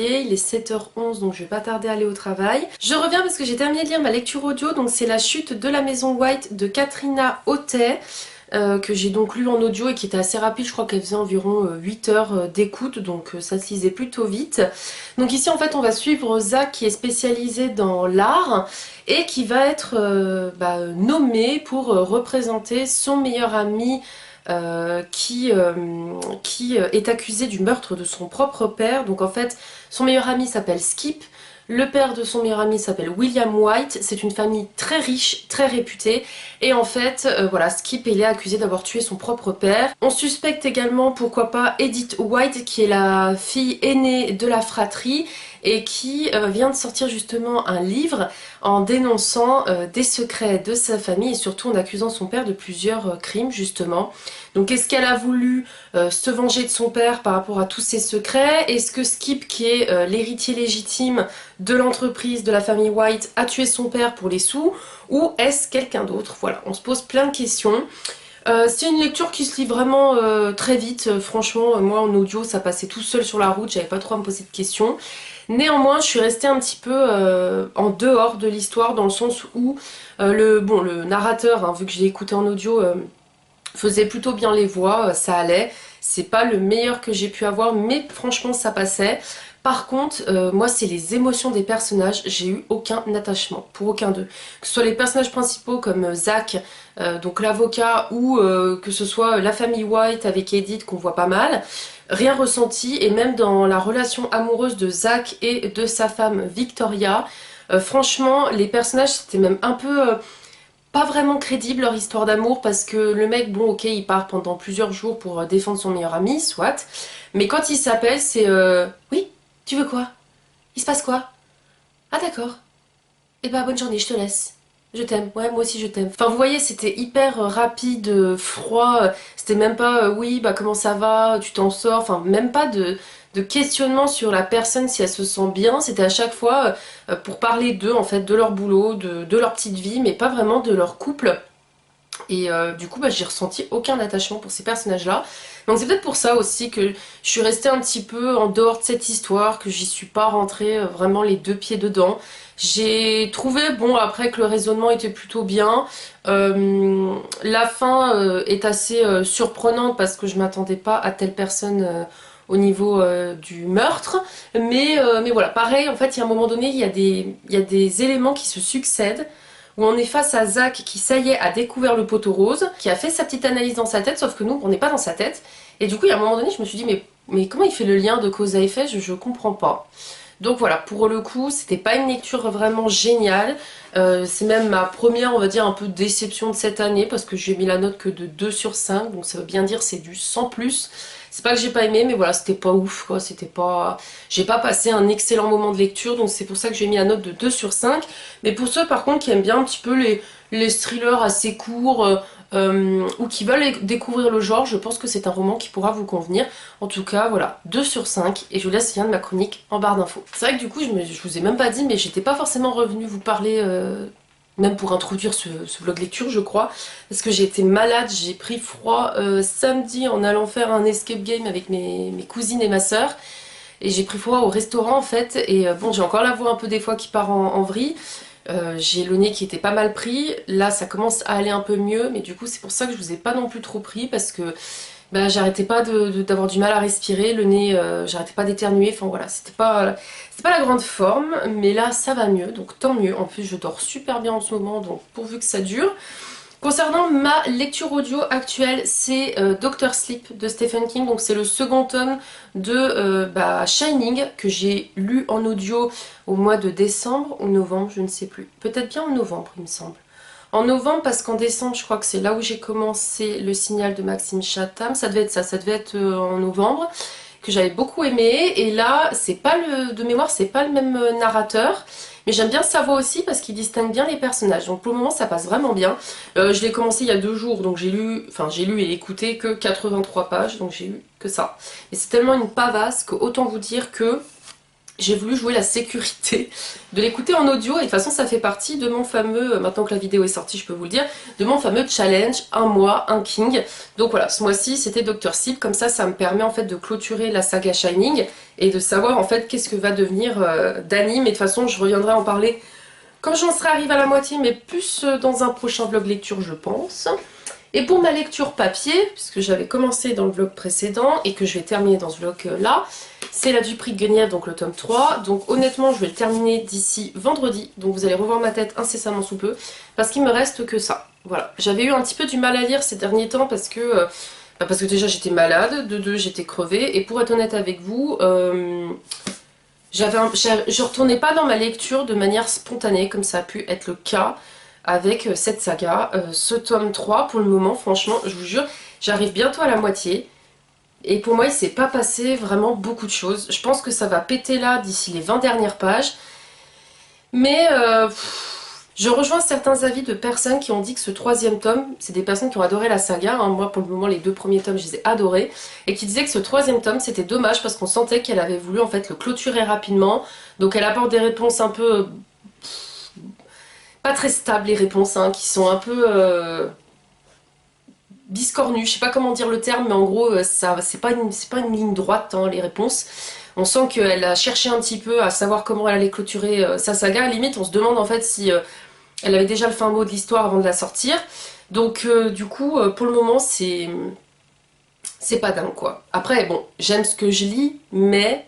janvier, il est 7h11 donc je vais pas tarder à aller au travail. Je reviens parce que j'ai terminé de lire ma lecture audio, donc c'est La chute de la maison White de Katrina Otey. Que j'ai donc lu en audio et qui était assez rapide, je crois qu'elle faisait environ 8 heures d'écoute, donc ça se lisait plutôt vite. Donc ici en fait on va suivre Zach qui est spécialisé dans l'art et qui va être nommé pour représenter son meilleur ami qui est accusé du meurtre de son propre père. Donc en fait son meilleur ami s'appelle Skip. Le père de son meilleur ami s'appelle William White, c'est une famille très riche, très réputée, et en fait, voilà, Skip il est accusé d'avoir tué son propre père. On suspecte également, pourquoi pas, Edith White, qui est la fille aînée de la fratrie, et qui vient de sortir justement un livre en dénonçant des secrets de sa famille, et surtout en accusant son père de plusieurs crimes, justement. Donc est-ce qu'elle a voulu se venger de son père par rapport à tous ces secrets? Est-ce que Skip, qui est l'héritier légitime de l'entreprise de la famille White, a tué son père pour les sous? Ou est-ce quelqu'un d'autre? Voilà, on se pose plein de questions. C'est une lecture qui se lit vraiment très vite, franchement, moi en audio ça passait tout seul sur la route, j'avais pas trop à me poser de questions. Néanmoins je suis restée un petit peu en dehors de l'histoire, dans le sens où le narrateur, hein, vu que je l'ai écouté en audio, faisait plutôt bien les voix, ça allait. C'est pas le meilleur que j'ai pu avoir, mais franchement ça passait. Par contre, moi c'est les émotions des personnages, j'ai eu aucun attachement pour aucun d'eux. Que ce soit les personnages principaux comme Zach, donc l'avocat, ou que ce soit la famille White avec Edith qu'on voit pas mal, rien ressenti. Et même dans la relation amoureuse de Zach et de sa femme Victoria, franchement les personnages c'était même un peu... pas vraiment crédible leur histoire d'amour, parce que le mec, bon ok, il part pendant plusieurs jours pour défendre son meilleur ami, soit, mais quand il s'appelle c'est oui, tu veux quoi? Il se passe quoi? Ah d'accord, eh ben bonne journée, je te laisse. Je t'aime, ouais moi aussi je t'aime. Enfin vous voyez, c'était hyper rapide, froid, c'était même pas oui bah comment ça va, tu t'en sors, enfin même pas de questionnement sur la personne si elle se sent bien, c'était à chaque fois pour parler d'eux en fait, de leur boulot, de leur petite vie, mais pas vraiment de leur couple. Et du coup j'ai ressenti aucun attachement pour ces personnages là. Donc c'est peut-être pour ça aussi que je suis restée un petit peu en dehors de cette histoire, que j'y suis pas rentrée vraiment les deux pieds dedans. J'ai trouvé, bon après, que le raisonnement était plutôt bien. La fin est assez surprenante parce que je m'attendais pas à telle personne au niveau du meurtre. Mais voilà, pareil, en fait il y a un moment donné, il y a des éléments qui se succèdent, où on est face à Zach qui, ça y est, a découvert le poteau rose, qui a fait sa petite analyse dans sa tête, sauf que nous, on n'est pas dans sa tête. Et du coup, il y a un moment donné, je me suis dit, mais comment il fait le lien de cause à effet? Je comprends pas. Donc voilà, pour le coup, c'était pas une lecture vraiment géniale. C'est même ma première, on va dire, un peu déception de cette année, parce que j'ai mis la note que de 2 sur 5, donc ça veut bien dire c'est du 100 plus. C'est pas que j'ai pas aimé, mais voilà, c'était pas ouf, quoi. C'était pas... J'ai pas passé un excellent moment de lecture, donc c'est pour ça que j'ai mis la note de 2 sur 5. Mais pour ceux, par contre, qui aiment bien un petit peu les thrillers assez courts, ou qui veulent découvrir le genre, je pense que c'est un roman qui pourra vous convenir. En tout cas, voilà, 2 sur 5, et je vous laisse lien de ma chronique en barre d'infos. C'est vrai que du coup, je vous ai même pas dit, mais j'étais pas forcément revenue vous parler... même pour introduire ce vlog lecture je crois, parce que j'ai été malade, j'ai pris froid samedi en allant faire un escape game avec mes cousines et ma soeur, et j'ai pris froid au restaurant en fait, et bon j'ai encore la voix un peu des fois qui part en vrille, j'ai le nez qui était pas mal pris, là ça commence à aller un peu mieux, mais du coup c'est pour ça que je vous ai pas non plus trop pris, parce que bah, j'arrêtais pas d'avoir du mal à respirer, le nez, j'arrêtais pas d'éternuer, enfin voilà, c'était pas la grande forme, mais là ça va mieux, donc tant mieux. En plus je dors super bien en ce moment, donc pourvu que ça dure. Concernant ma lecture audio actuelle, c'est Dr. Sleep de Stephen King, donc c'est le second tome de Shining, que j'ai lu en audio au mois de décembre ou novembre, je ne sais plus, peut-être bien en novembre il me semble. En novembre, parce qu'en décembre, je crois que c'est là où j'ai commencé Le Signal de Maxime Chatham. Ça devait être ça devait être en novembre, que j'avais beaucoup aimé. Et là, c'est pas de mémoire, c'est pas le même narrateur. Mais j'aime bien sa voix aussi parce qu'il distingue bien les personnages. Donc pour le moment, ça passe vraiment bien. Je l'ai commencé il y a 2 jours, donc j'ai lu et écouté que 83 pages, donc j'ai lu que ça. Et c'est tellement une pavasse que autant vous dire que j'ai voulu jouer la sécurité de l'écouter en audio, et de toute façon ça fait partie de mon fameux, maintenant que la vidéo est sortie je peux vous le dire, de mon fameux challenge, un mois, un king. Donc voilà, ce mois-ci c'était Dr. Sleep, comme ça me permet en fait de clôturer la saga Shining, et de savoir en fait qu'est-ce que va devenir d'anime, et de toute façon je reviendrai en parler quand j'en serai arrivée à la moitié, mais plus dans un prochain vlog lecture je pense. Et pour ma lecture papier, puisque j'avais commencé dans le vlog précédent et que je vais terminer dans ce vlog là, c'est la Duperie de Guenièvre, donc le tome 3. Donc honnêtement, je vais le terminer d'ici vendredi. Donc vous allez revoir ma tête incessamment sous peu, parce qu'il me reste que ça. Voilà. J'avais eu un petit peu du mal à lire ces derniers temps parce que déjà j'étais malade, de deux j'étais crevée. Et pour être honnête avec vous, je retournais pas dans ma lecture de manière spontanée, comme ça a pu être le cas avec cette saga. Ce tome 3, pour le moment, franchement, je vous jure, j'arrive bientôt à la moitié. Et pour moi, il s'est pas passé vraiment beaucoup de choses. Je pense que ça va péter là d'ici les 20 dernières pages. Mais je rejoins certains avis de personnes qui ont dit que ce troisième tome, c'est des personnes qui ont adoré la saga, hein. Moi pour le moment les deux premiers tomes je les ai adorés, et qui disaient que ce troisième tome c'était dommage parce qu'on sentait qu'elle avait voulu en fait le clôturer rapidement. Donc elle apporte des réponses un peu pas très stables, les réponses, hein, qui sont un peu biscornues, je sais pas comment dire le terme, mais en gros ça c'est pas une ligne droite, hein, les réponses. On sent qu'elle a cherché un petit peu à savoir comment elle allait clôturer sa saga. À la limite on se demande en fait si elle avait déjà le fin mot de l'histoire avant de la sortir. Donc du coup pour le moment c'est pas dingue quoi. Après bon, j'aime ce que je lis, mais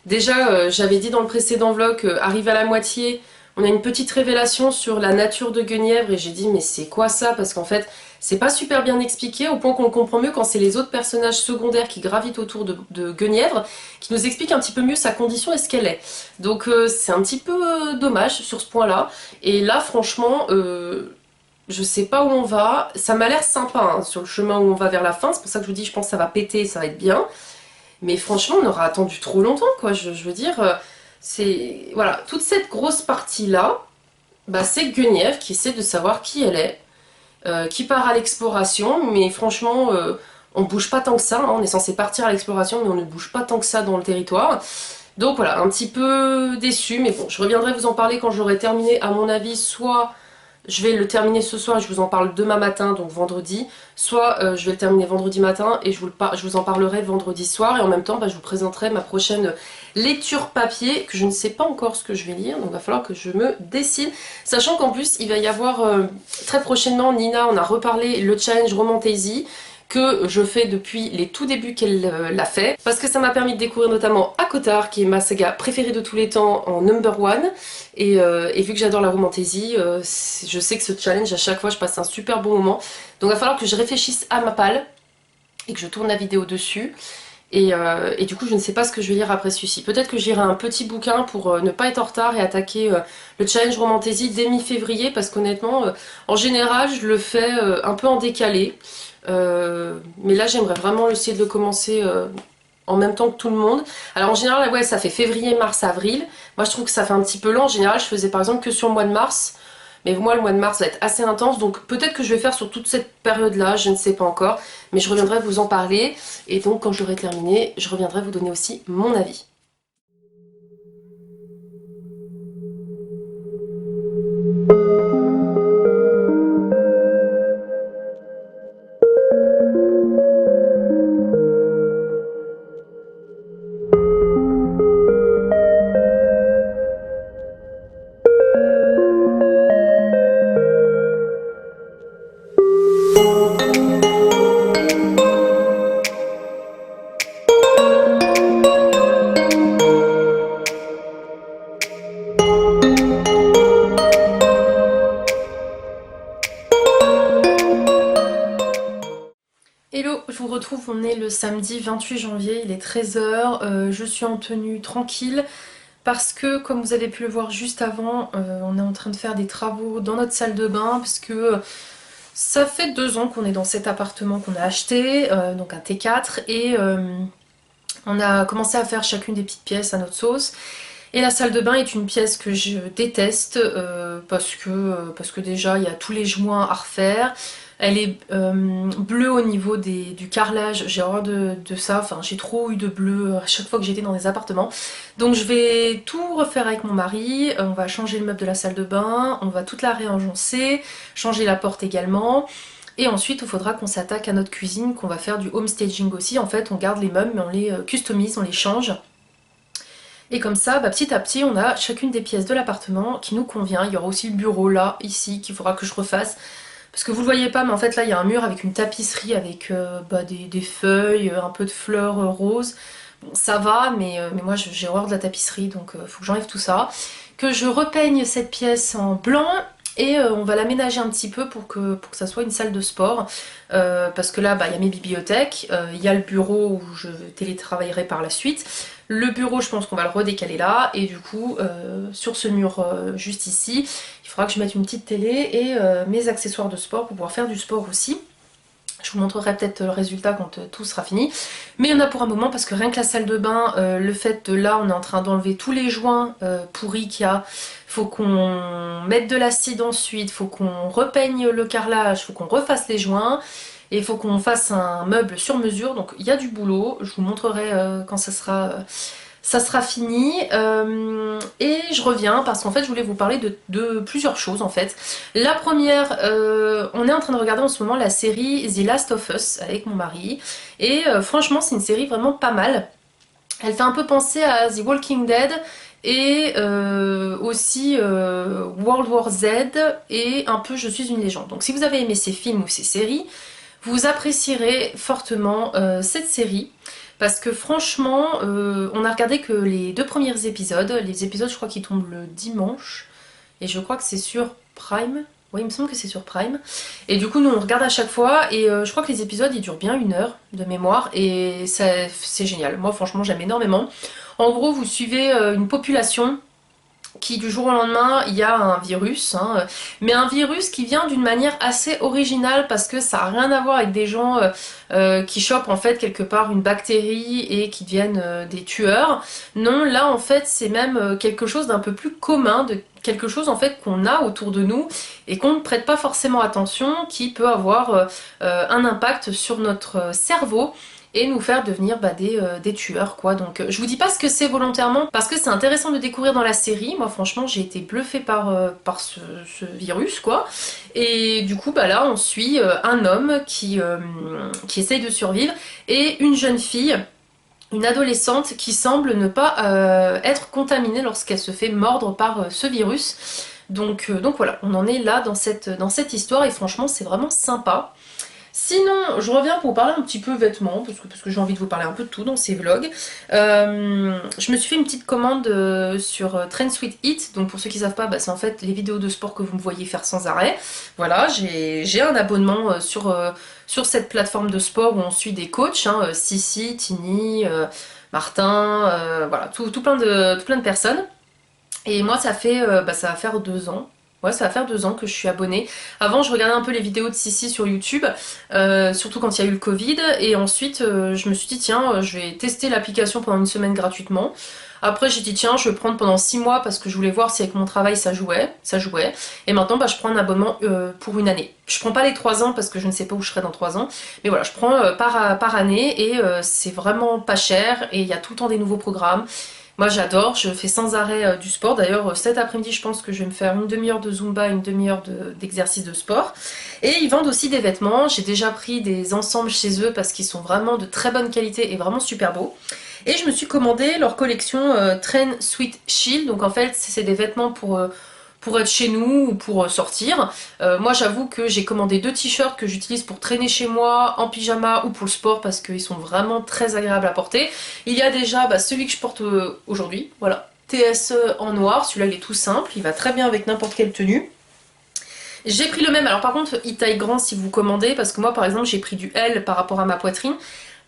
déjà j'avais dit dans le précédent vlog, arrive à la moitié, on a une petite révélation sur la nature de Guenièvre, et j'ai dit mais c'est quoi ça, parce qu'en fait c'est pas super bien expliqué, au point qu'on le comprend mieux quand c'est les autres personnages secondaires qui gravitent autour de Guenièvre qui nous expliquent un petit peu mieux sa condition et ce qu'elle est. Donc c'est un petit peu dommage sur ce point là. Et là franchement je sais pas où on va, ça m'a l'air sympa hein, sur le chemin où on va vers la fin, c'est pour ça que je vous dis je pense que ça va péter, ça va être bien. Mais franchement on aura attendu trop longtemps quoi, je veux dire, c'est... Voilà, toute cette grosse partie là, bah, c'est Guenièvre qui essaie de savoir qui elle est, qui part à l'exploration, mais franchement on bouge pas tant que ça, hein. On est censé partir à l'exploration mais on ne bouge pas tant que ça dans le territoire. Donc voilà, un petit peu déçu, mais bon, je reviendrai vous en parler quand j'aurai terminé, à mon avis, soit je vais le terminer ce soir et je vous en parle demain matin, donc vendredi, soit je vais le terminer vendredi matin et je vous en parlerai vendredi soir, et en même temps bah, je vous présenterai ma prochaine lecture papier, que je ne sais pas encore ce que je vais lire, donc il va falloir que je me décide, sachant qu'en plus il va y avoir très prochainement, Nina on a reparlé, le challenge Romantasy que je fais depuis les tout débuts qu'elle l'a fait, parce que ça m'a permis de découvrir notamment Akotar, qui est ma saga préférée de tous les temps en number one, et vu que j'adore la Romantasy, je sais que ce challenge à chaque fois je passe un super bon moment, donc il va falloir que je réfléchisse à ma palle et que je tourne la vidéo dessus. Et du coup je ne sais pas ce que je vais lire après celui-ci. Peut-être que j'irai un petit bouquin pour ne pas être en retard et attaquer le challenge Romantasy dès mi-février, parce qu'honnêtement en général je le fais un peu en décalé. Mais là j'aimerais vraiment essayer de le commencer en même temps que tout le monde. Alors en général ouais ça fait février, mars, avril. Moi je trouve que ça fait un petit peu lent. En général je faisais par exemple que sur le mois de mars. Mais moi le mois de mars va être assez intense, donc peut-être que je vais faire sur toute cette période là, je ne sais pas encore. Mais je reviendrai vous en parler, et donc quand j'aurai terminé, je reviendrai vous donner aussi mon avis. Hello, je vous retrouve, on est le samedi 28 janvier, il est 13 h, je suis en tenue tranquille parce que comme vous avez pu le voir juste avant, on est en train de faire des travaux dans notre salle de bain, parce que ça fait 2 ans qu'on est dans cet appartement qu'on a acheté, donc un T4, et on a commencé à faire chacune des petites pièces à notre sauce. Et la salle de bain est une pièce que je déteste parce que déjà il y a tous les joints à refaire. Elle est bleue au niveau du carrelage, j'ai horreur de ça, enfin j'ai trop eu de bleu à chaque fois que j'étais dans des appartements. Donc je vais tout refaire avec mon mari, on va changer le meuble de la salle de bain, on va toute la réagencer, changer la porte également. Et ensuite il faudra qu'on s'attaque à notre cuisine, qu'on va faire du home staging aussi. En fait on garde les meubles mais on les customise, on les change. Et comme ça, petit à petit, on a chacune des pièces de l'appartement qui nous convient. Il y aura aussi le bureau là, ici, qu'il faudra que je refasse. Parce que vous le voyez pas, mais en fait là, il y a un mur avec une tapisserie avec des feuilles, un peu de fleurs roses. Bon, ça va, mais moi j'ai horreur de la tapisserie, donc faut que j'enlève tout ça. Que je repeigne cette pièce en blanc. Et on va l'aménager un petit peu pour que ça soit une salle de sport. Parce que là, il y a mes bibliothèques, il y a le bureau où je télétravaillerai par la suite. Le bureau, je pense qu'on va le redécaler là. Et du coup, sur ce mur juste ici, il faudra que je mette une petite télé et mes accessoires de sport pour pouvoir faire du sport aussi. Je vous montrerai peut-être le résultat quand tout sera fini. Mais il y en a pour un moment parce que rien que la salle de bain, le fait de là, on est en train d'enlever tous les joints pourris qu'il y a. Faut qu'on mette de l'acide ensuite, faut qu'on repeigne le carrelage, faut qu'on refasse les joints. Et il faut qu'on fasse un meuble sur mesure. Donc il y a du boulot. Je vous montrerai quand ça sera fini. Et je reviens parce qu'en fait je voulais vous parler de plusieurs choses en fait. La première, on est en train de regarder en ce moment la série The Last of Us avec mon mari. Et franchement c'est une série vraiment pas mal. Elle fait un peu penser à The Walking Dead et aussi World War Z et un peu Je suis une légende. Donc si vous avez aimé ces films ou ces séries, vous apprécierez fortement cette série. Parce que franchement, on a regardé que les 2 premiers épisodes. Les épisodes, je crois qu'ils tombent le dimanche. Et je crois que c'est sur Prime. Oui, il me semble que c'est sur Prime. Et du coup, nous, on regarde à chaque fois. Et je crois que les épisodes, ils durent bien 1 heure de mémoire. Et c'est génial. Moi, franchement, j'aime énormément. En gros, vous suivez une population qui du jour au lendemain il y a un virus, hein, mais un virus qui vient d'une manière assez originale parce que ça n'a rien à voir avec des gens qui chopent en fait quelque part une bactérie et qui deviennent des tueurs. Non, là en fait c'est même quelque chose d'un peu plus commun, de quelque chose en fait qu'on a autour de nous et qu'on ne prête pas forcément attention, qui peut avoir un impact sur notre cerveau et nous faire devenir des tueurs quoi. Donc je vous dis pas ce que c'est volontairement parce que c'est intéressant de découvrir dans la série. Moi franchement j'ai été bluffée par ce virus quoi. Et du coup là on suit un homme qui essaye de survivre et une jeune fille, une adolescente qui semble ne pas être contaminée lorsqu'elle se fait mordre par ce virus. Donc voilà, on en est là dans cette histoire et franchement c'est vraiment sympa. Sinon, je reviens pour vous parler un petit peu vêtements, parce que j'ai envie de vous parler un peu de tout dans ces vlogs. Je me suis fait une petite commande sur Trend Sweet Eat, donc pour ceux qui ne savent pas, c'est en fait les vidéos de sport que vous me voyez faire sans arrêt. Voilà, j'ai un abonnement sur cette plateforme de sport où on suit des coachs, hein, Sissi, Tini, Martin, voilà, tout plein de personnes. Et moi ça va faire 2 ans. Ouais, ça va faire 2 ans que je suis abonnée. Avant, je regardais un peu les vidéos de Sissi sur YouTube, surtout quand il y a eu le Covid. Et ensuite, je me suis dit, tiens, je vais tester l'application pendant 1 semaine gratuitement. Après, j'ai dit, tiens, je vais prendre pendant 6 mois parce que je voulais voir si avec mon travail ça jouait. Et maintenant, je prends un abonnement pour 1 année. Je prends pas les 3 ans parce que je ne sais pas où je serai dans 3 ans. Mais voilà, je prends par année et c'est vraiment pas cher. Et il y a tout le temps des nouveaux programmes. Moi j'adore, je fais sans arrêt du sport. D'ailleurs cet après-midi je pense que je vais me faire une demi-heure de Zumba, une demi-heure d'exercice de sport. Et ils vendent aussi des vêtements. J'ai déjà pris des ensembles chez eux parce qu'ils sont vraiment de très bonne qualité et vraiment super beaux. Et je me suis commandé leur collection Trend Sweet Chill. Donc en fait c'est des vêtements pour être chez nous ou pour sortir. Moi j'avoue que j'ai commandé 2 t-shirts que j'utilise pour traîner chez moi en pyjama ou pour le sport parce qu'ils sont vraiment très agréables à porter. Il y a déjà celui que je porte aujourd'hui, voilà, TSE en noir, celui-là il est tout simple, il va très bien avec n'importe quelle tenue. J'ai pris le même, alors par contre il taille grand si vous commandez parce que moi par exemple j'ai pris du L par rapport à ma poitrine.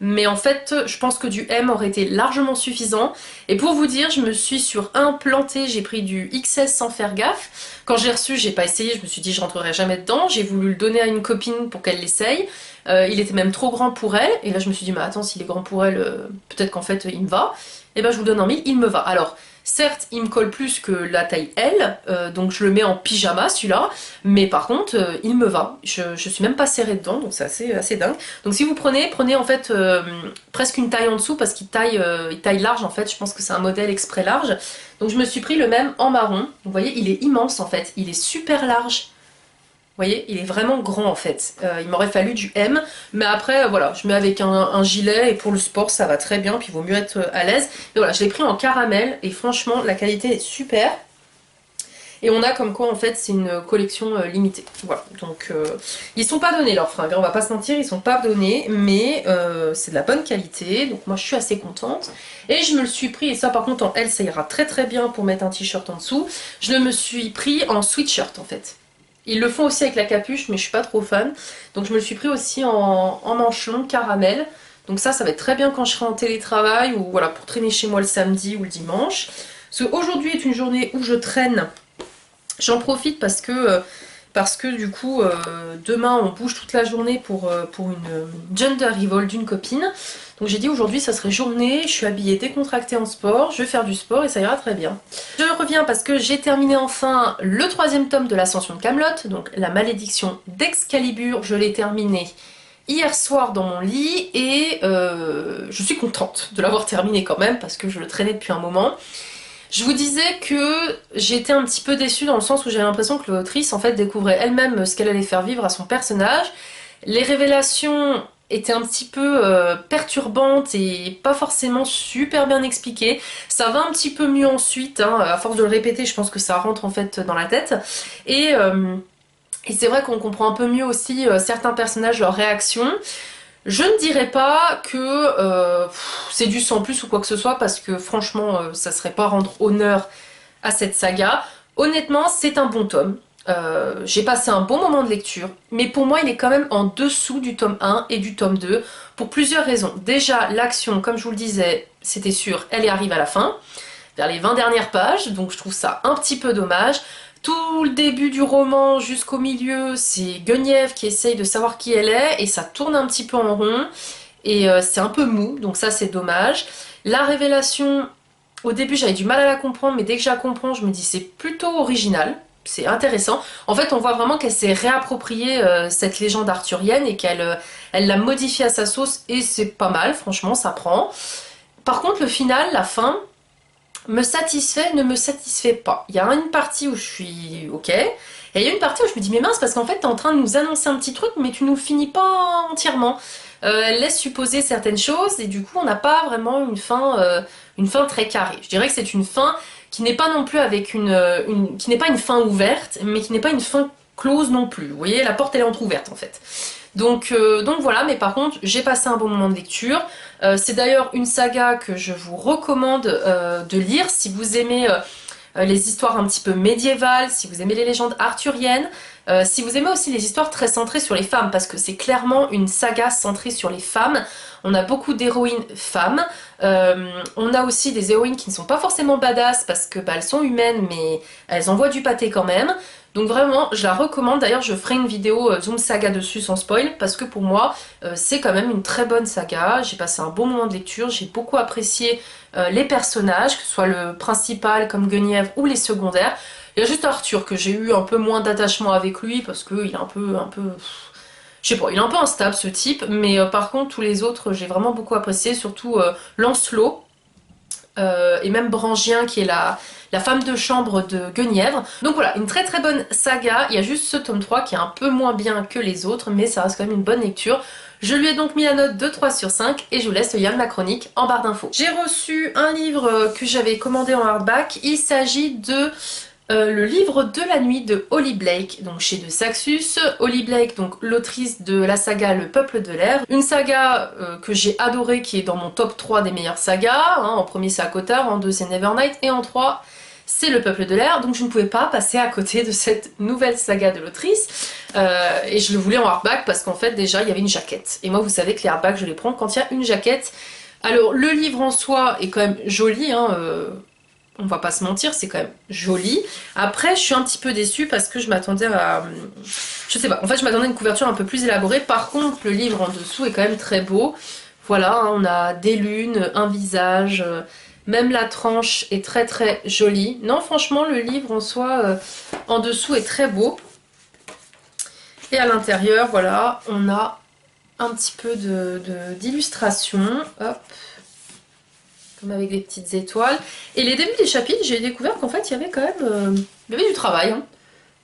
Mais en fait, je pense que du M aurait été largement suffisant. Et pour vous dire, je me suis implantée, j'ai pris du XS sans faire gaffe. Quand j'ai reçu, j'ai pas essayé, je me suis dit je rentrerai jamais dedans. J'ai voulu le donner à une copine pour qu'elle l'essaye. Il était même trop grand pour elle. Et là, je me suis dit, mais attends, s'il est grand pour elle, peut-être qu'en fait, il me va. Et ben, je vous le donne en mille, il me va. Alors, Certes, il me colle plus que la taille L, donc je le mets en pyjama celui-là, mais par contre, il me va. Je suis même pas serrée dedans, donc c'est assez dingue. Donc si vous prenez en fait presque une taille en dessous, parce il taille large en fait, je pense que c'est un modèle exprès large. Donc je me suis pris le même en marron. Vous voyez, il est immense en fait, il est super large. Vous voyez, il est vraiment grand en fait. Il m'aurait fallu du M, mais après voilà, je mets avec un gilet et pour le sport ça va très bien, puis il vaut mieux être à l'aise. Et voilà, je l'ai pris en caramel et franchement la qualité est super. Et on a comme quoi en fait c'est une collection limitée. Voilà, donc ils sont pas donnés leurs fringues, hein, on va pas se mentir, ils sont pas donnés, mais c'est de la bonne qualité, donc moi je suis assez contente. Et je me le suis pris, et ça par contre en L ça ira très très bien pour mettre un t-shirt en dessous, je le me suis pris en sweatshirt en fait. Ils le font aussi avec la capuche, mais je suis pas trop fan. Donc je me le suis pris aussi en manche longue caramel. Donc ça va être très bien quand je serai en télétravail ou voilà pour traîner chez moi le samedi ou le dimanche. Parce qu'aujourd'hui est une journée où je traîne. J'en profite parce que du coup demain on bouge toute la journée pour une gender revolt d'une copine. Donc j'ai dit aujourd'hui ça serait journée, je suis habillée décontractée en sport, je vais faire du sport et ça ira très bien. Je reviens parce que j'ai terminé enfin le 3e tome de l'Ascension de Kaamelott, donc la malédiction d'Excalibur, je l'ai terminé hier soir dans mon lit et je suis contente de l'avoir terminé quand même parce que je le traînais depuis un moment. Je vous disais que j'étais un petit peu déçue dans le sens où j'avais l'impression que l'autrice en fait découvrait elle-même ce qu'elle allait faire vivre à son personnage. Les révélations étaient un petit peu perturbantes et pas forcément super bien expliquées. Ça va un petit peu mieux ensuite, hein, à force de le répéter, je pense que ça rentre en fait dans la tête. Et c'est vrai qu'on comprend un peu mieux aussi certains personnages, leurs réactions. Je ne dirais pas que c'est du sans plus ou quoi que ce soit parce que franchement ça serait pas rendre honneur à cette saga. Honnêtement c'est un bon tome. J'ai passé un bon moment de lecture, mais pour moi il est quand même en dessous du tome 1 et du tome 2 pour plusieurs raisons. Déjà l'action, comme je vous le disais, c'était sûr, elle y arrive à la fin, vers les 20 dernières pages, donc je trouve ça un petit peu dommage. Tout le début du roman jusqu'au milieu, c'est Guenièvre qui essaye de savoir qui elle est et ça tourne un petit peu en rond et c'est un peu mou, donc ça c'est dommage. La révélation, au début j'avais du mal à la comprendre, mais dès que je la comprends, je me dis c'est plutôt original, c'est intéressant. En fait, on voit vraiment qu'elle s'est réappropriée cette légende arthurienne et qu'elle elle l'a modifiée à sa sauce et c'est pas mal, franchement, ça prend. Par contre, le final, la fin, me satisfait, ne me satisfait pas. Il y a une partie où je suis ok, et il y a une partie où je me dis mais mince parce qu'en fait t'es en train de nous annoncer un petit truc mais tu nous finis pas entièrement. Elle laisse supposer certaines choses et du coup on n'a pas vraiment une fin très carrée. Je dirais que c'est une fin qui n'est pas non plus avec qui n'est pas une fin ouverte mais qui n'est pas une fin close non plus. Vous voyez, la porte elle est entrouverte en fait. Donc voilà, mais par contre j'ai passé un bon moment de lecture. C'est d'ailleurs une saga que je vous recommande de lire si vous aimez les histoires un petit peu médiévales, si vous aimez les légendes arthuriennes, si vous aimez aussi les histoires très centrées sur les femmes, parce que c'est clairement une saga centrée sur les femmes. On a beaucoup d'héroïnes femmes, on a aussi des héroïnes qui ne sont pas forcément badass parce que bah, elles sont humaines mais elles envoient du pâté quand même. Donc vraiment, je la recommande. D'ailleurs, je ferai une vidéo Zoom Saga dessus sans spoil parce que pour moi, c'est quand même une très bonne saga. J'ai passé un bon moment de lecture, j'ai beaucoup apprécié les personnages, que ce soit le principal comme Guenièvre ou les secondaires. Il y a juste Arthur que j'ai eu un peu moins d'attachement avec lui parce qu'il est un peu, je sais pas, il est un peu instable ce type, mais par contre tous les autres j'ai vraiment beaucoup apprécié, surtout Lancelot. Et même Brangien qui est la femme de chambre de Guenièvre. Donc voilà, une très très bonne saga. Il y a juste ce tome 3 qui est un peu moins bien que les autres, mais ça reste quand même une bonne lecture. Je lui ai donc mis la note de 3 sur 5 et je vous laisse lire ma chronique en barre d'infos. J'ai reçu un livre que j'avais commandé en hardback. Il s'agit de le livre de la nuit de Holly Blake, donc chez De Saxus. Holly Blake, donc l'autrice de la saga Le Peuple de l'air. Une saga que j'ai adorée, qui est dans mon top 3 des meilleures sagas. Hein. En premier c'est Akotar, en 2 c'est Nevernight et en 3 c'est Le Peuple de l'air. Donc je ne pouvais pas passer à côté de cette nouvelle saga de l'autrice. Et je le voulais en hardback parce qu'en fait déjà il y avait une jaquette. Et moi vous savez que les hardbacks je les prends quand il y a une jaquette. Alors le livre en soi est quand même joli, hein, on va pas se mentir, c'est quand même joli. Après, je suis un petit peu déçue parce que je m'attendais à... Je sais pas, en fait je m'attendais à une couverture un peu plus élaborée. Par contre, le livre en dessous est quand même très beau. Voilà, hein, on a des lunes, un visage, Même la tranche est très très jolie. Non, franchement, le livre en soi, en dessous est très beau. Et à l'intérieur, voilà, on a un petit peu d'illustration. Hop, comme avec des petites étoiles. Et les débuts des chapitres, j'ai découvert qu'en fait, il y avait quand même il y avait du travail. Hein.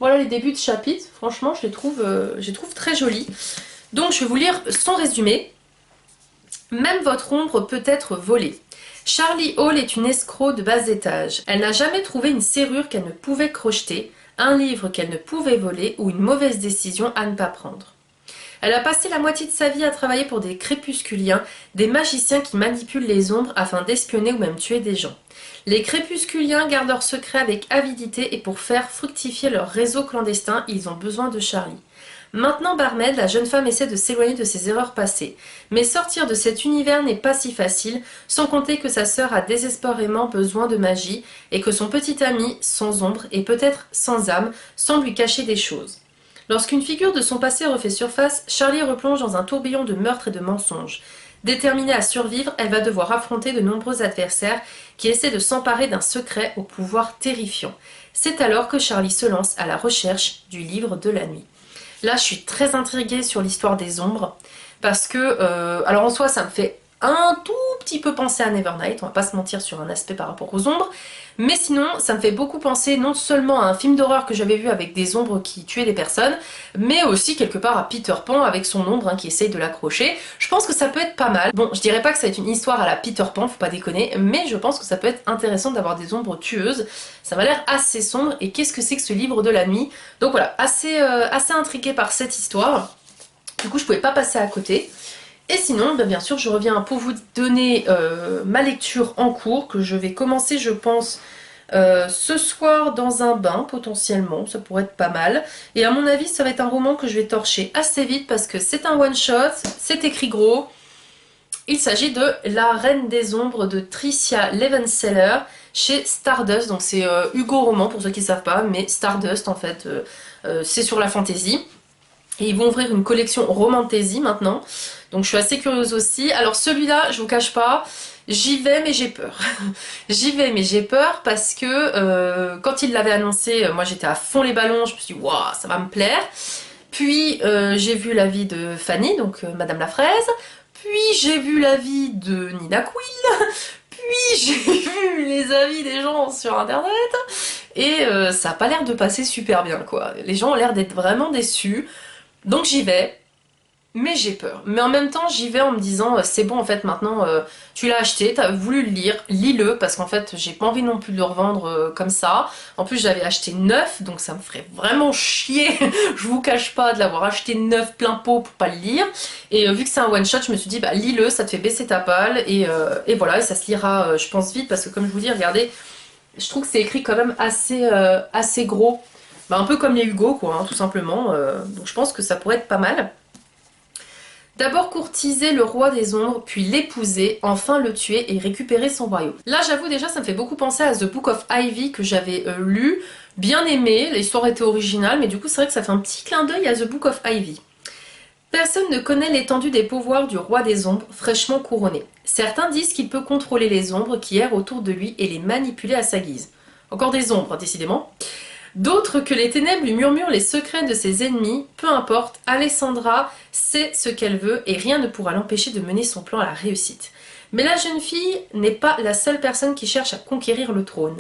Voilà les débuts de chapitres. Franchement, je les trouve très jolis. Donc, je vais vous lire son résumé. Même votre ombre peut être volée. Charlie Hall est une escroc de bas étage. Elle n'a jamais trouvé une serrure qu'elle ne pouvait crocheter, un livre qu'elle ne pouvait voler ou une mauvaise décision à ne pas prendre. Elle a passé la moitié de sa vie à travailler pour des crépusculiens, des magiciens qui manipulent les ombres afin d'espionner ou même tuer des gens. Les crépusculiens gardent leurs secrets avec avidité et pour faire fructifier leur réseau clandestin, ils ont besoin de Charlie. Maintenant Barmaid, la jeune femme essaie de s'éloigner de ses erreurs passées. Mais sortir de cet univers n'est pas si facile, sans compter que sa sœur a désespérément besoin de magie et que son petit ami, sans ombre et peut-être sans âme, semble lui cacher des choses. Lorsqu'une figure de son passé refait surface, Charlie replonge dans un tourbillon de meurtres et de mensonges. Déterminée à survivre, elle va devoir affronter de nombreux adversaires qui essaient de s'emparer d'un secret au pouvoir terrifiant. C'est alors que Charlie se lance à la recherche du livre de la nuit. Là, je suis très intriguée sur l'histoire des ombres, parce que, alors en soi, ça me fait un tout petit peu penser à Nevernight, on va pas se mentir sur un aspect par rapport aux ombres, mais sinon, ça me fait beaucoup penser non seulement à un film d'horreur que j'avais vu avec des ombres qui tuaient des personnes, mais aussi quelque part à Peter Pan avec son ombre qui essaye de l'accrocher. Je pense que ça peut être pas mal. Bon, je dirais pas que ça va être une histoire à la Peter Pan, faut pas déconner, mais je pense que ça peut être intéressant d'avoir des ombres tueuses. Ça m'a l'air assez sombre, et qu'est-ce que c'est que ce livre de la nuit? Donc voilà, assez intriguée par cette histoire. Du coup, je pouvais pas passer à côté. Et sinon, bien sûr, je reviens pour vous donner ma lecture en cours, que je vais commencer, je pense, ce soir dans un bain, potentiellement, ça pourrait être pas mal. Et à mon avis, ça va être un roman que je vais torcher assez vite, parce que c'est un one-shot, c'est écrit gros. Il s'agit de La Reine des Ombres de Tricia Levenseller chez Stardust. Donc c'est Hugo Roman pour ceux qui ne savent pas, mais Stardust en fait c'est sur la fantasy. Et ils vont ouvrir une collection Romantasy maintenant. Donc je suis assez curieuse aussi. Alors celui-là, je vous cache pas, j'y vais mais j'ai peur. J'y vais mais j'ai peur parce que quand il l'avait annoncé, moi j'étais à fond les ballons, je me suis dit waouh, ça va me plaire. Puis j'ai vu l'avis de Fanny, donc Madame la Fraise. Puis j'ai vu l'avis de Nina Quill. Puis j'ai vu les avis des gens sur internet. Et ça a pas l'air de passer super bien quoi. Les gens ont l'air d'être vraiment déçus. Donc j'y vais, mais j'ai peur. Mais en même temps, j'y vais en me disant, c'est bon en fait maintenant, tu l'as acheté, t'as voulu le lire, lis-le, parce qu'en fait j'ai pas envie non plus de le revendre comme ça. En plus j'avais acheté neuf, donc ça me ferait vraiment chier, je vous cache pas, de l'avoir acheté neuf plein pot pour pas le lire. Et vu que c'est un one shot, je me suis dit, bah lis-le, ça te fait baisser ta palle, et voilà, et ça se lira, je pense, vite, parce que comme je vous dis, regardez, je trouve que c'est écrit quand même assez gros. Bah, un peu comme les Hugo, quoi, hein, tout simplement. Donc je pense que ça pourrait être pas mal. D'abord courtiser le roi des ombres, puis l'épouser, enfin le tuer et récupérer son royaume. Là, j'avoue, déjà, ça me fait beaucoup penser à The Book of Ivy que j'avais lu, bien aimé, l'histoire était originale, mais du coup, c'est vrai que ça fait un petit clin d'œil à The Book of Ivy. Personne ne connaît l'étendue des pouvoirs du roi des ombres, fraîchement couronné. Certains disent qu'il peut contrôler les ombres qui errent autour de lui et les manipuler à sa guise. Encore des ombres, décidément. D'autres que les ténèbres lui murmurent les secrets de ses ennemis, peu importe, Alessandra sait ce qu'elle veut et rien ne pourra l'empêcher de mener son plan à la réussite. Mais la jeune fille n'est pas la seule personne qui cherche à conquérir le trône.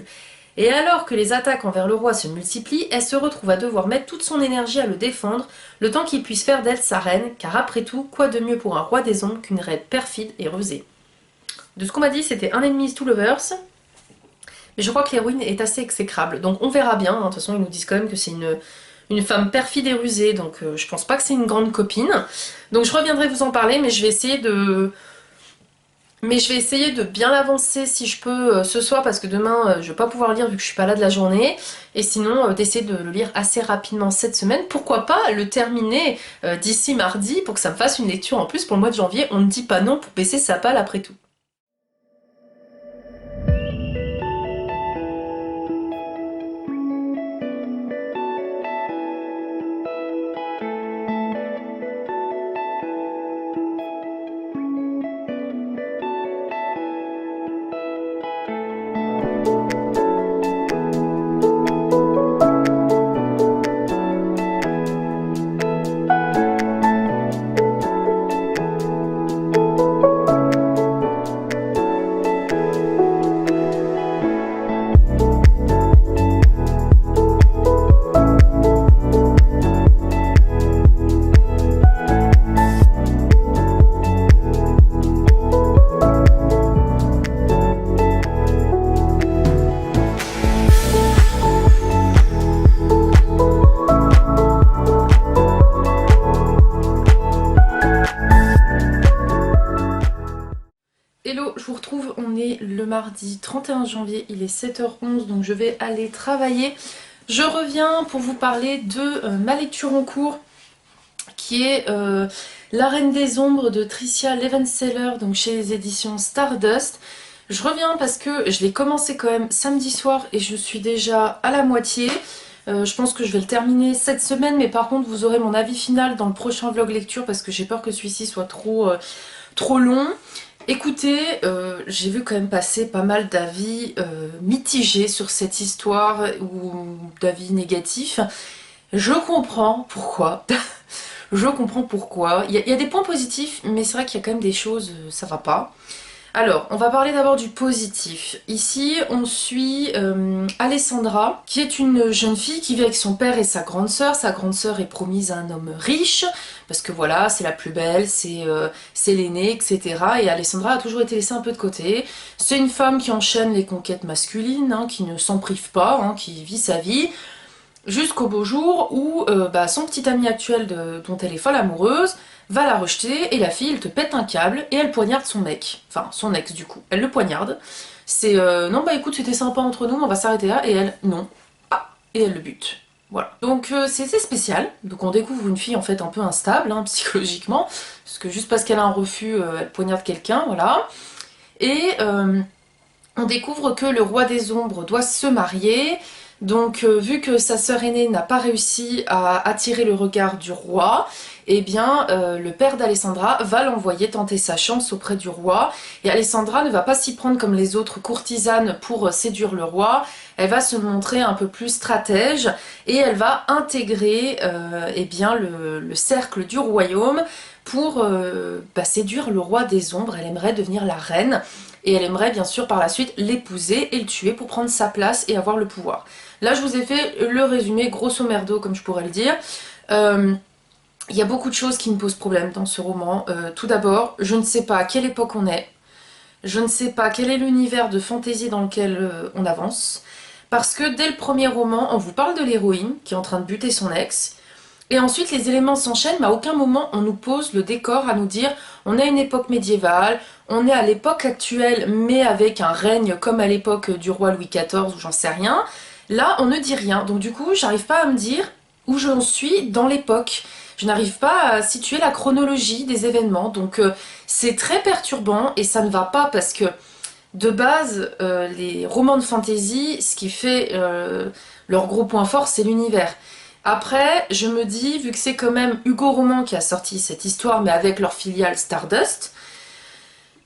Et alors que les attaques envers le roi se multiplient, elle se retrouve à devoir mettre toute son énergie à le défendre, le temps qu'il puisse faire d'elle sa reine, car après tout, quoi de mieux pour un roi des ombres qu'une reine perfide et rusée. De ce qu'on m'a dit, c'était un Enemies to Lovers, mais je crois que l'héroïne est assez exécrable, donc on verra bien. Hein. De toute façon, ils nous disent quand même que c'est une femme perfide et rusée, donc je pense pas que c'est une grande copine. Donc je reviendrai vous en parler, mais je vais essayer de... bien l'avancer si je peux ce soir, parce que demain je vais pas pouvoir lire vu que je suis pas là de la journée. Et sinon d'essayer de le lire assez rapidement cette semaine. Pourquoi pas le terminer d'ici mardi pour que ça me fasse une lecture en plus pour le mois de janvier. On ne dit pas non pour baisser sa palle après tout. mardi 31 janvier, il est 7h11, donc je vais aller travailler. Je reviens pour vous parler de ma lecture en cours, qui est La Reine des Ombres de Tricia Levenseller, donc chez les éditions Stardust. Je reviens parce que je l'ai commencé quand même samedi soir et je suis déjà à la moitié. Je pense que je vais le terminer cette semaine, mais par contre vous aurez mon avis final dans le prochain vlog lecture parce que j'ai peur que celui-ci soit trop long. Écoutez, j'ai vu quand même passer pas mal d'avis mitigés sur cette histoire ou d'avis négatifs. Je comprends pourquoi. Je comprends pourquoi. Il y a des points positifs, mais c'est vrai qu'il y a quand même des choses, ça va pas. Alors, on va parler d'abord du positif. Ici, on suit Alessandra, qui est une jeune fille qui vit avec son père et sa grande sœur. Sa grande sœur est promise à un homme riche, parce que voilà, c'est la plus belle, c'est l'aînée, etc. Et Alessandra a toujours été laissée un peu de côté. C'est une femme qui enchaîne les conquêtes masculines, hein, qui ne s'en prive pas, hein, qui vit sa vie, jusqu'au beau jour où son petit ami actuel dont elle est folle amoureuse va la rejeter et la fille elle te pète un câble et elle poignarde son mec, enfin son ex du coup, elle le poignarde, c'est non bah écoute c'était sympa entre nous, on va s'arrêter là, et elle non, ah, et elle le bute. Voilà. Donc c'est spécial, donc on découvre une fille en fait un peu instable hein, psychologiquement, parce que juste parce qu'elle a un refus, elle poignarde quelqu'un, voilà. Et on découvre que le roi des ombres doit se marier. Donc vu que sa sœur aînée n'a pas réussi à attirer le regard du roi, eh bien le père d'Alessandra va l'envoyer tenter sa chance auprès du roi. Et Alessandra ne va pas s'y prendre comme les autres courtisanes pour séduire le roi. Elle va se montrer un peu plus stratège et elle va intégrer eh bien, le cercle du royaume pour séduire le roi des ombres. Elle aimerait devenir la reine. Et elle aimerait bien sûr par la suite l'épouser et le tuer pour prendre sa place et avoir le pouvoir. Là je vous ai fait le résumé grosso merdo comme je pourrais le dire. Il y a beaucoup de choses qui me posent problème dans ce roman. Tout d'abord, je ne sais pas à quelle époque on est. Je ne sais pas quel est l'univers de fantasy dans lequel on avance. Parce que dès le premier roman, on vous parle de l'héroïne qui est en train de buter son ex. Et ensuite les éléments s'enchaînent, mais à aucun moment on nous pose le décor à nous dire on est à une époque médiévale, on est à l'époque actuelle mais avec un règne comme à l'époque du roi Louis XIV ou j'en sais rien. Là on ne dit rien, donc du coup j'arrive pas à me dire où j'en suis dans l'époque. Je n'arrive pas à situer la chronologie des événements, donc c'est très perturbant et ça ne va pas parce que de base les romans de fantasy, ce qui fait leur gros point fort c'est l'univers. Après, je me dis, vu que c'est quand même Hugo Roman qui a sorti cette histoire, mais avec leur filiale Stardust,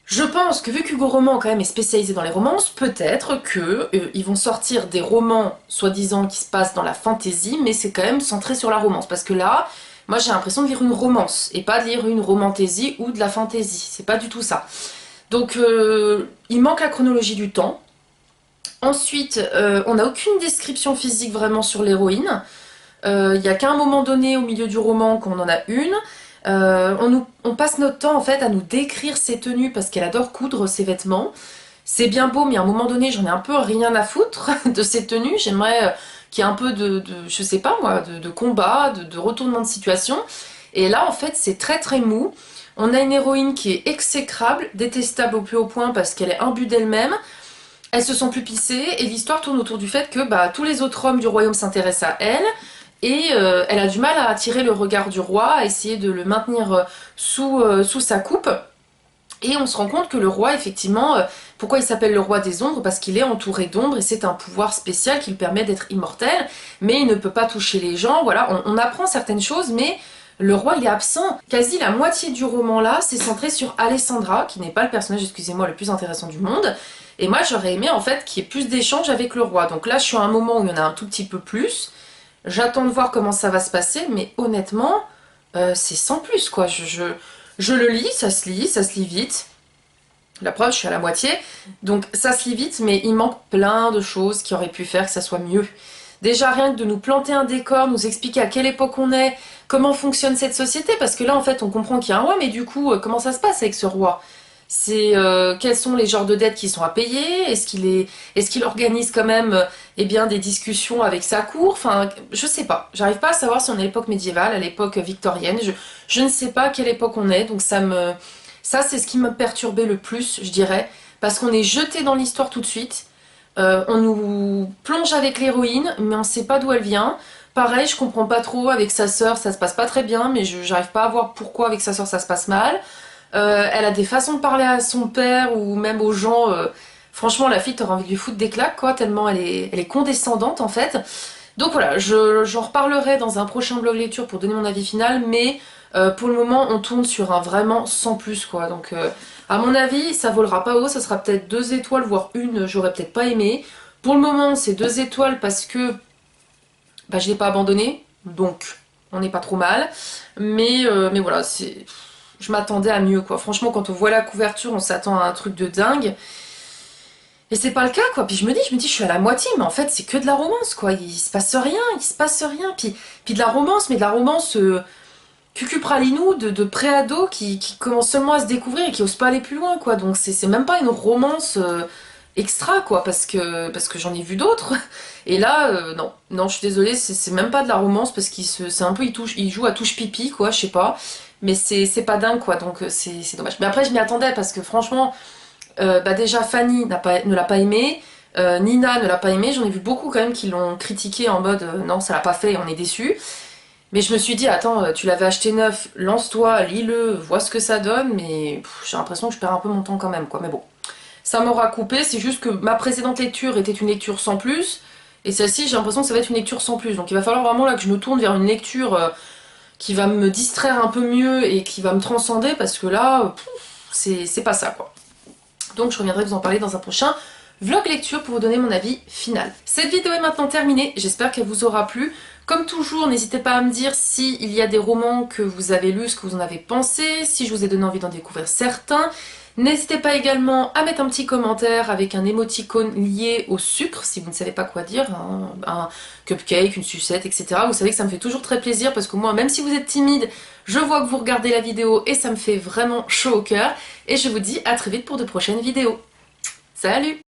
je pense que vu qu'Hugo Roman quand même est spécialisé dans les romances, peut-être que ils vont sortir des romans soi-disant qui se passent dans la fantasy, mais c'est quand même centré sur la romance. Parce que là, moi j'ai l'impression de lire une romance, et pas de lire une romantaisie ou de la fantasy. C'est pas du tout ça. Donc il manque la chronologie du temps. Ensuite, on n'a aucune description physique vraiment sur l'héroïne. Il n'y a qu'à un moment donné au milieu du roman qu'on en a une. On passe notre temps en fait à nous décrire ses tenues parce qu'elle adore coudre ses vêtements. C'est bien beau, mais à un moment donné j'en ai un peu rien à foutre de ses tenues. J'aimerais qu'il y ait un peu je sais pas moi, de combat, de retournement de situation. Et là en fait c'est très très mou. On a une héroïne qui est exécrable, détestable au plus haut point parce qu'elle est imbue d'elle-même. Elles se sont plus pissées et l'histoire tourne autour du fait que tous les autres hommes du royaume s'intéressent à elle. Et elle a du mal à attirer le regard du roi, à essayer de le maintenir sous sa coupe. Et on se rend compte que le roi, effectivement, pourquoi il s'appelle le roi des ombres? Parce qu'il est entouré d'ombres et c'est un pouvoir spécial qui lui permet d'être immortel. Mais il ne peut pas toucher les gens, voilà, on apprend certaines choses, mais le roi il est absent. Quasi la moitié du roman là, c'est centré sur Alessandra, qui n'est pas le personnage, excusez-moi, le plus intéressant du monde. Et moi j'aurais aimé en fait qu'il y ait plus d'échanges avec le roi. Donc là je suis à un moment où il y en a un tout petit peu plus. J'attends de voir comment ça va se passer, mais honnêtement, c'est sans plus quoi. Je le lis, ça se lit vite. La preuve, je suis à la moitié. Donc ça se lit vite, mais il manque plein de choses qui auraient pu faire que ça soit mieux. Déjà rien que de nous planter un décor, nous expliquer à quelle époque on est, comment fonctionne cette société, parce que là en fait on comprend qu'il y a un roi, mais du coup comment ça se passe avec ce roi? C'est quels sont les genres de dettes qui sont à payer? Est-ce qu'il organise quand même bien des discussions avec sa cour? Enfin, je sais pas. J'arrive pas à savoir si on est à l'époque médiévale, à l'époque victorienne. Je ne sais pas à quelle époque on est, donc ça c'est ce qui m'a perturbé le plus, je dirais. parce qu'on est jeté dans l'histoire tout de suite. On nous plonge avec l'héroïne, mais on sait pas d'où elle vient. Pareil, je comprends pas trop, avec sa sœur ça se passe pas très bien, mais j'arrive pas à voir pourquoi avec sa sœur ça se passe mal. Elle a des façons de parler à son père ou même aux gens. Franchement, la fille, t'auras envie de lui foutre des claques, quoi, tellement elle est condescendante en fait. Donc voilà, j'en reparlerai dans un prochain blog lecture pour donner mon avis final, mais pour le moment, on tourne sur un vraiment sans plus, quoi. Donc à mon avis, ça volera pas haut, ça sera peut-être 2 étoiles, voire une, j'aurais peut-être pas aimé. Pour le moment, c'est 2 étoiles parce que bah, je l'ai pas abandonné, donc on n'est pas trop mal. Mais voilà, je m'attendais à mieux, quoi. Franchement, quand on voit la couverture, on s'attend à un truc de dingue. Et c'est pas le cas, quoi. Puis je me dis, je suis à la moitié, mais en fait, c'est que de la romance, quoi. Il se passe rien, il se passe rien. Puis de la romance, mais de la romance cucupralinou de pré-ado qui commence seulement à se découvrir et qui ose pas aller plus loin, quoi. Donc c'est même pas une romance extra, quoi, parce que j'en ai vu d'autres. Et là, non, je suis désolée, c'est même pas de la romance parce c'est un peu, il joue à touche pipi, quoi, je sais pas. Mais c'est pas dingue, quoi, donc c'est dommage. Mais après, je m'y attendais parce que franchement, bah déjà Fanny ne l'a pas aimé, Nina ne l'a pas aimé, j'en ai vu beaucoup quand même qui l'ont critiqué en mode non, ça l'a pas fait, on est déçus. Mais je me suis dit, attends, tu l'avais acheté neuf, lance-toi, lis-le, vois ce que ça donne, mais j'ai l'impression que je perds un peu mon temps quand même, quoi. Mais bon, ça m'aura coupé, c'est juste que ma précédente lecture était une lecture sans plus, et celle-ci, j'ai l'impression que ça va être une lecture sans plus. Donc il va falloir vraiment là que je me tourne vers une lecture qui va me distraire un peu mieux et qui va me transcender, parce que là, c'est pas ça, quoi. Donc je reviendrai vous en parler dans un prochain vlog lecture pour vous donner mon avis final. Cette vidéo est maintenant terminée, j'espère qu'elle vous aura plu. Comme toujours, n'hésitez pas à me dire s'il y a des romans que vous avez lus, ce que vous en avez pensé, si je vous ai donné envie d'en découvrir certains. N'hésitez pas également à mettre un petit commentaire avec un émoticône lié au sucre, si vous ne savez pas quoi dire, hein, un cupcake, une sucette, etc. Vous savez que ça me fait toujours très plaisir parce que moi, même si vous êtes timide, je vois que vous regardez la vidéo et ça me fait vraiment chaud au cœur. Et je vous dis à très vite pour de prochaines vidéos. Salut!